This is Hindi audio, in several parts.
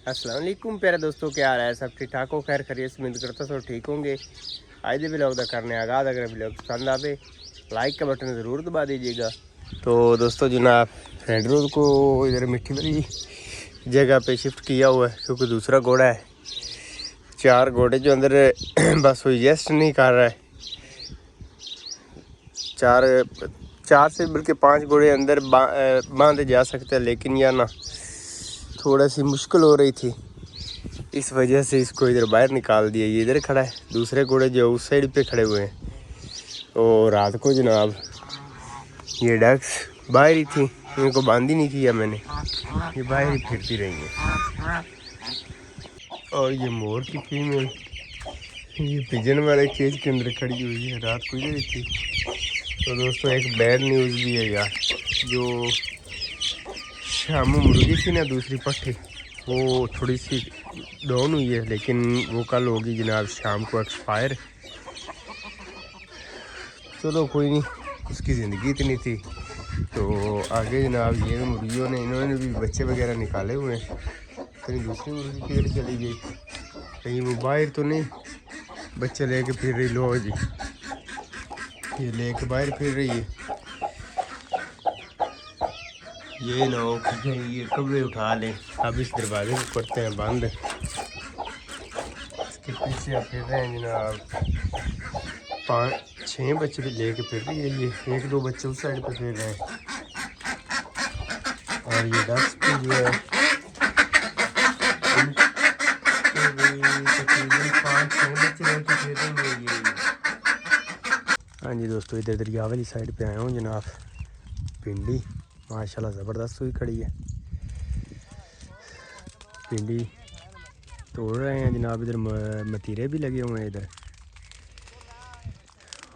अस्सलाम वालेकुम प्यारे दोस्तों, क्या हाल है? सब ठीक ठाक हो? खैर खैरियत से उम्मीद करता सब ठीक होंगे। आज दे व्लॉग दा करने आगाज़। अगर व्लॉग पसंद आवे लाइक का बटन ज़रूर दबा दीजिएगा। तो दोस्तों जनाब रेड रोज़ को इधर मिट्टी वाली जगह पे शिफ्ट किया हुआ है क्योंकि दूसरा घोड़ा है, 4 घोड़े जो अंदर बस वो एडजस्ट नहीं कर रहा है। चार से बल्कि 5 घोड़े अंदर बांधे जा सकते हैं, लेकिन यह ना थोड़ा सी मुश्किल हो रही थी, इस वजह से इसको इधर बाहर निकाल दिया। ये इधर खड़ा है, दूसरे घोड़े जो उस साइड पे खड़े हुए हैं। और रात को जनाब ये डक्स बाहर ही थी, इनको बांधी नहीं थी या मैंने, ये बाहर ही फिरती रही है। और ये मोर की फीमेल ये पिजन वाले केज के अंदर खड़ी हुई है, रात को इधर ही थी। तो दोस्तों एक बैड न्यूज़ भी है यार, जो शामू मुर्गी थी ना दूसरी पट्टी, वो थोड़ी सी डाउन हुई है, लेकिन वो कल होगी जनाब शाम को एक्सपायर। चलो कोई नहीं, उसकी ज़िंदगी इतनी थी। तो आगे जनाब ये मुर्गियों ने इन्होंने भी बच्चे वगैरह निकाले हुए हैं। कहीं दूसरी मुर्गी किधर चली गई, कहीं वो बाहर तो नहीं बच्चे लेके फिर रही। लो जी ये लेके बाहर फिर रही है। ये ना हो कि कहीं ये कब्जे उठा लें। अब इस दरवाजे को करते हैं बंद। इसके पीछे आप फिर रहे हैं जनाब 5-6 बच्चे भी लेके फिर रही है। ये 1-2 बच्चे उस साइड पे फिर रहे हैं। और ये डक्स भी जो है तकरीबन 5-6 बच्चे लेके फिर रही है ये। हाँ जी दोस्तों, इधर दरिया वाली साइड पे आया हूँ जनाब। भिंडी माशाल्लाह ज़बरदस्त हुई खड़ी है। भिंडी तोड़ रहे हैं जनाब, इधर मतीरे भी लगे हुए हैं इधर।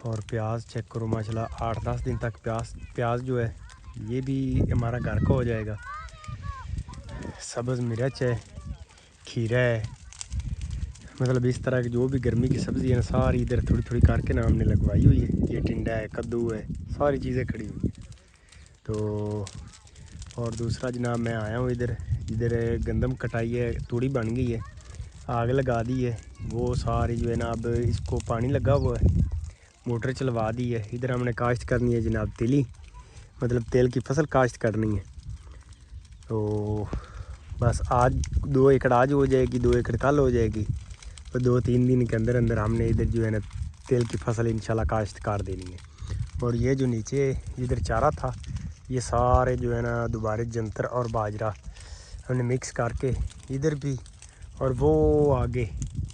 और प्याज चेक करो माशाल्लाह, 8-10 दिन तक प्याज जो है ये भी हमारा घर का हो जाएगा। सब्ज़ मिर्च है, खीरा है, मतलब इस तरह की जो भी गर्मी की सब्ज़ी है ना सारी इधर थोड़ी थोड़ी करके ना हमने लगवाई हुई है। ये टिंडा है, कद्दू है, सारी चीज़ें खड़ी हुई हैं। तो और दूसरा जनाब मैं आया हूँ इधर गंदम कटाई है, तूड़ी बन गई है, आग लगा दी है। वो सारी जो है ना अब इसको पानी लगा हुआ है, मोटर चलवा दी है। इधर हमने काश्त करनी है जनाब तिली, मतलब तेल की फसल काश्त करनी है। तो बस आज 2 एकड़ आज हो जाएगी, 2 एकड़ कल हो जाएगी। तो 2-3 दिन के अंदर अंदर हमने इधर जो है ना तेल की फसल इंशाल्लाह काश्त कर देनी है। और ये जो नीचे इधर चारा था ये सारे जो है ना दोबारा जंतर और बाजरा हमने मिक्स करके इधर भी, और वो आगे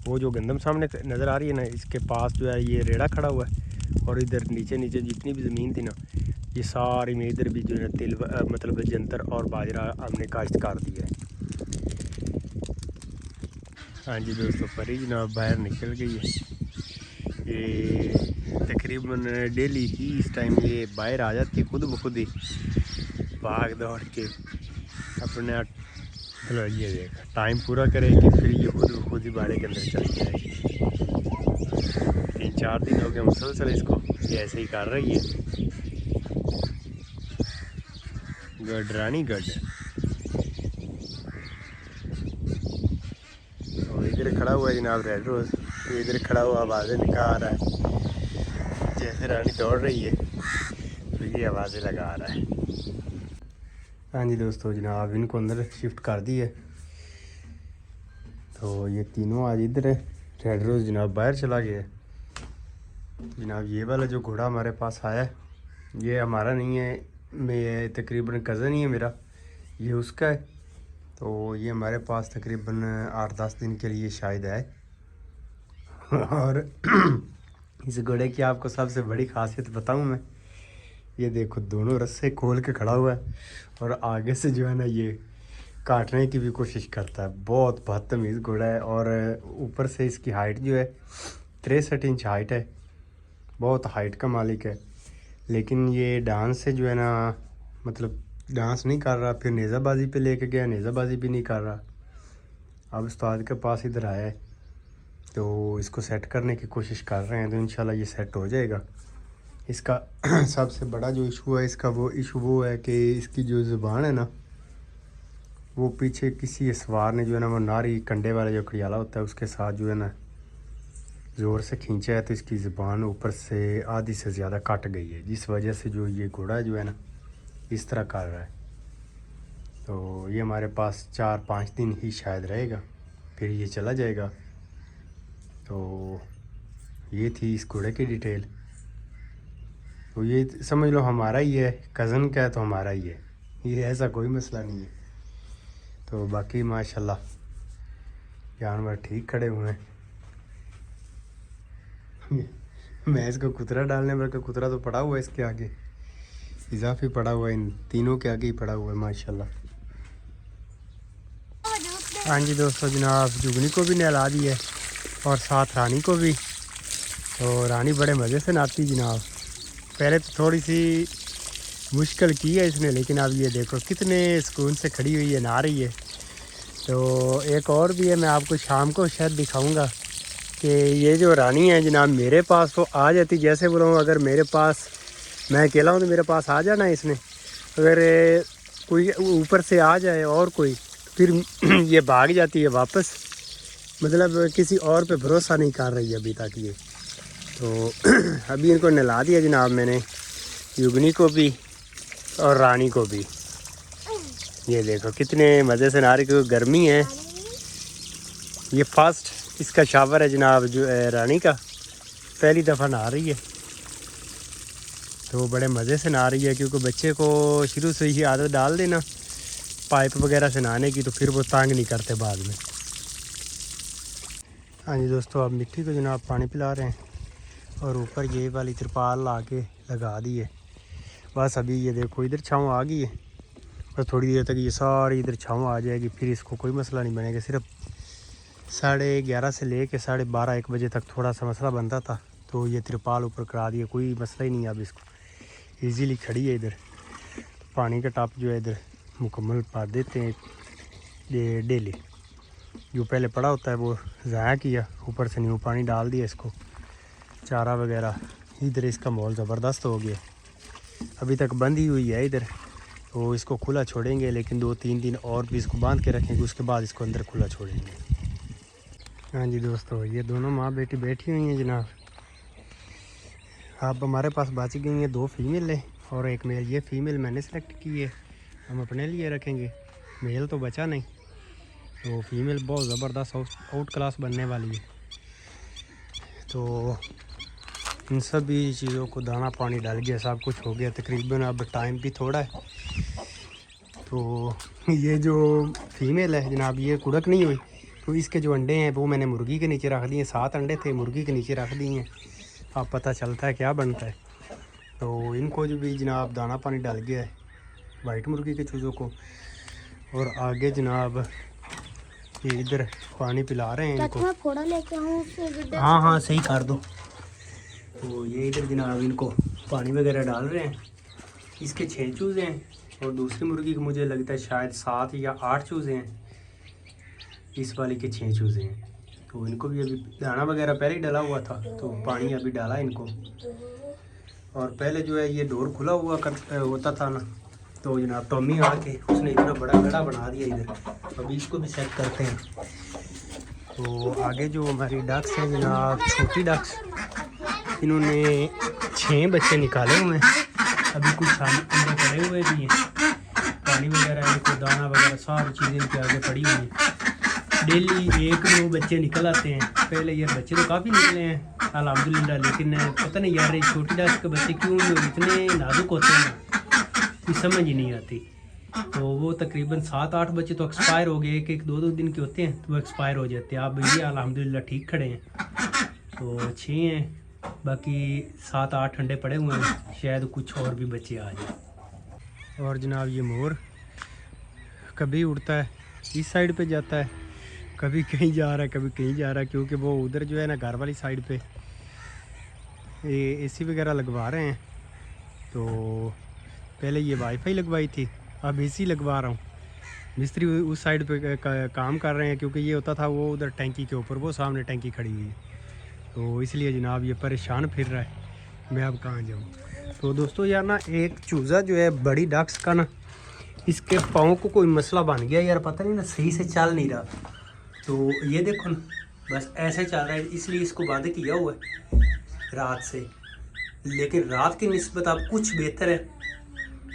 वो जो गंदम सामने नज़र आ रही है ना इसके पास जो है ये रेड़ा खड़ा हुआ है। और इधर नीचे नीचे जितनी भी ज़मीन थी ना ये सारी में इधर भी जो है तिल मतलब जंतर और बाजरा हमने काश्त कर दिया है। हाँ जी दोस्तों, परी जनाब बाहर निकल गई है। ये तकरीबन डेली ही इस टाइम ये बाहर आ जाती है खुद ब खुद ही भाग दौड़ के अपने। चलो ये देख टाइम पूरा करेगी फिर ये खुद ब खुद ही बाड़े के अंदर चली जाएगी। 3-4 दिन हो गए मुसलसल इसको ये ऐसे ही कर रही है। गड रानी गड। और इधर खड़ा हुआ है जनाब रेड रोज़, ये इधर खड़ा हुआ आवाज़ें निकाल रहा है जैसे रानी दौड़ रही है, तो ये आवाज़ें लगा रहा है। हाँ जी दोस्तों, जनाब इनको अंदर शिफ्ट कर दी है। तो ये तीनों आज इधर है। रेड रोज़ जनाब बाहर चला गया है। जनाब ये वाला जो घोड़ा हमारे पास आया है ये हमारा नहीं है, मैं तकरीबन कज़न ही है मेरा, ये उसका है। तो ये हमारे पास तकरीबन 8-10 दिन के लिए शायद है। और इस घोड़े की आपको सबसे बड़ी खासियत बताऊं मैं, ये देखो दोनों रस्से खोल के खड़ा हुआ है और आगे से जो है ना ये काटने की भी कोशिश करता है। बहुत बदतमीज़ घोड़ा है। और ऊपर से इसकी हाइट जो है 63 इंच हाइट है, बहुत हाइट का मालिक है। लेकिन ये डांस से जो है ना मतलब डांस नहीं कर रहा, फिर नेज़ाबाजी पे लेके गया, नेज़ाबाजी भी नहीं कर रहा। अब उस्ताद के पास इधर आया है तो इसको सेट करने की कोशिश कर रहे हैं, तो इंशाल्लाह ये सेट हो जाएगा। इसका सबसे बड़ा जो इशू है इसका वो है कि इसकी जो ज़ुबान है ना वो पीछे किसी सवार ने जो है ना वो नारी कंडे वाला जो खड़ियाला होता है उसके साथ जो है ना ज़ोर से खींचा है, तो इसकी ज़ुबान ऊपर से आधी से ज़्यादा कट गई है, जिस वजह से जो ये घोड़ा जो है ना इस तरह कर रहा है। तो ये हमारे पास 4-5 दिन ही शायद रहेगा, फिर ये चला जाएगा। तो ये थी इस घोड़े की डिटेल। तो ये समझ लो हमारा ही है, कज़न का है तो हमारा ही है, ये ऐसा कोई मसला नहीं है। तो बाकी माशाल्लाह जानवर ठीक खड़े हुए हैं। मैं इसको कुतरा डालने पर का कुतरा तो पड़ा हुआ है इसके आगे, इजाफी पड़ा हुआ है, इन तीनों के आगे ही पड़ा हुआ है माशाल्लाह। हाँ जी दोस्तों, जनाब जुगनी को भी नहला दी है और साथ रानी को भी। तो रानी बड़े मज़े से नहाती जनाब। पहले तो थोड़ी सी मुश्किल की है इसने, लेकिन अब ये देखो कितने सुकून से खड़ी हुई है, नहा रही है। तो एक और भी है, मैं आपको शाम को शायद दिखाऊंगा कि ये जो रानी है जनाब मेरे पास तो आ जाती, जैसे बोलूँ अगर मेरे पास मैं अकेला हूँ तो मेरे पास आ जाना है इसने। अगर कोई ऊपर से आ जाए और कोई, फिर ये भाग जाती है वापस, मतलब किसी और पे भरोसा नहीं कर रही है अभी तक ये। तो अभी इनको नहला दिया जनाब मैंने, युगनी को भी और रानी को भी। ये देखो कितने मज़े से नहा रही, क्योंकि गर्मी है। ये फर्स्ट इसका शावर है जनाब, जो रानी का पहली दफ़ा नहा रही है। तो बड़े मज़े से नहा रही है, क्योंकि बच्चे को शुरू से ही आदत डाल देना पाइप वगैरह से नहाने की, तो फिर वो तंग नहीं करते बाद में। हाँ जी दोस्तों, अब मिट्टी को जनाब पानी पिला रहे हैं और ऊपर ये वाली तिरपाल ला के लगा दी है। बस अभी ये देखो इधर छाँव आ गई है, बस थोड़ी देर तक ये सारी इधर छाँव आ जाएगी, फिर इसको कोई मसला नहीं बनेगा। सिर्फ 11:30 से ले कर 12:30-1 बजे तक थोड़ा सा मसला बनता था, तो ये तिरपाल ऊपर करा दिया, कोई मसला ही नहीं है अब इसको। ईज़िली खड़ी है इधर। पानी का टप जो है इधर मुकम्मल पा देते हैं ये डेली, जो पहले पड़ा होता है वो ज़ाया किया, ऊपर से न्यू पानी डाल दिया इसको, चारा वगैरह। इधर इसका माहौल ज़बरदस्त हो गया, अभी तक बंद ही हुई है इधर। तो इसको खुला छोड़ेंगे, लेकिन 2-3 दिन और भी इसको बांध के रखेंगे, उसके बाद इसको अंदर खुला छोड़ेंगे। हाँ जी दोस्तों, ये दोनों माँ बेटी बैठी हुई हैं जनाब। अब हमारे पास बची गई हैं 2 फीमेल है और एक मेल। ये फीमेल मैंने सेलेक्ट की है, हम अपने लिए रखेंगे, मेल तो बचा नहीं। तो फीमेल बहुत ज़बरदस्त आउट क्लास बनने वाली है। तो इन सभी चीज़ों को दाना पानी डाल गया, सब कुछ हो गया तकरीबन। अब टाइम भी थोड़ा है। तो ये जो फीमेल है जनाब, ये कुड़क नहीं हुई, तो इसके जो अंडे हैं वो मैंने मुर्गी के नीचे रख दिए। 7 अंडे थे, मुर्गी के नीचे रख दिए हैं। अब पता चलता है क्या बनता है। तो इनको जो भी जनाब दाना पानी डाल गया है वाइट मुर्गी के चूज़ों को, और आगे जनाब ये इधर पानी पिला रहे हैं इनको। फोड़ा लेके आऊं? हाँ सही कर दो। तो ये इधर जनाब इनको पानी वगैरह डाल रहे हैं। इसके 6 चूज़े हैं और दूसरी मुर्गी के मुझे लगता है शायद 7 या 8 चूज़े हैं। इस वाले के 6 चूज़े हैं। तो इनको भी अभी दाना वगैरह पहले ही डाला हुआ था, तो पानी अभी डाला इनको। और पहले जो है ये डोर खुला हुआ होता था ना, तो जनाब टॉमी आके उसने इतना बड़ा गड्ढा बना दिया इधर। अभी इसको भी सेट करते हैं। तो आगे जो हमारी डक्स हैं जनाब, छोटी डक्स, इन्होंने 6 बच्चे निकाले हुए हैं। अभी कुछ अंडे पड़े हुए भी हैं। पानी वगैरह इनको दाना वगैरह सारी चीज़ें इनके आगे पड़ी हुई हैं। डेली 1-2 बच्चे निकल आते हैं। पहले ये बच्चे तो काफ़ी निकले हैं अल्हम्दुलिल्लाह, लेकिन पता नहीं यार ये छोटी डक्स के बच्चे क्यों इतने नाजुक होते हैं, कुछ समझ ही नहीं आती। तो वो तकरीबन 7-8 बच्चे तो एक्सपायर हो गए, 1-2 दिन के होते हैं तो वो एक्सपायर हो जाते हैं। अब ये अल्हम्दुलिल्लाह ठीक खड़े हैं। तो 6 हैं, बाकी 7-8 अंडे पड़े हुए हैं, शायद कुछ और भी बच्चे आ जाए। और जनाब ये मोर कभी उड़ता है इस साइड पे जाता है, कभी कहीं जा रहा है, कभी कहीं जा रहा है, क्योंकि वो उधर जो है ना घर वाली साइड पे एसी वगैरह लगवा रहे हैं। तो पहले ये वाईफाई लगवाई थी, अब एसी लगवा रहा हूँ। मिस्त्री उस साइड पे काम कर रहे हैं, क्योंकि ये होता था वो उधर टैंकी के ऊपर, वो सामने टैंकी खड़ी हुई है, तो इसलिए जनाब ये परेशान फिर रहा है, मैं अब कहाँ जाऊँ। तो दोस्तों यार ना, एक चूज़ा जो है बड़ी डक्स का ना, इसके पाँव को कोई मसला बन गया यार, पता नहीं ना, सही से चल नहीं रहा। तो ये देखो ना, बस ऐसे चल रहा है, इसलिए इसको बंद किया हुआ है रात से। लेकिन रात की निस्बत अब कुछ बेहतर है।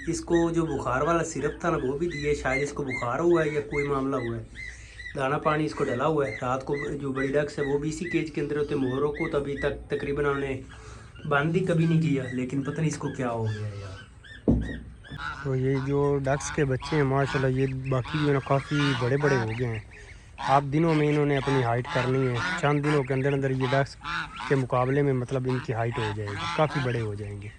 इसको जो बुखार वाला सिरप था ना वो भी दिए, शायद इसको बुखार हुआ है या कोई मामला हुआ है। दाना पानी इसको डला हुआ है। रात को जो बड़ी डक्स है वो भी इसी केज के अंदर होते। मोहरों को तो अभी तक तकरीबन हमने बंद ही कभी नहीं किया, लेकिन पता नहीं इसको क्या हो गया यार। तो ये जो डक्स के बच्चे हैं माशाल्लाह, ये बाकी जो है ना काफ़ी बड़े बड़े हो गए हैं। आप दिनों में इन्होंने अपनी हाइट करनी है, चंद दिनों के अंदर अंदर ये डक्स के मुकाबले में मतलब इनकी हाइट हो जाएगी, काफ़ी बड़े हो जाएंगे।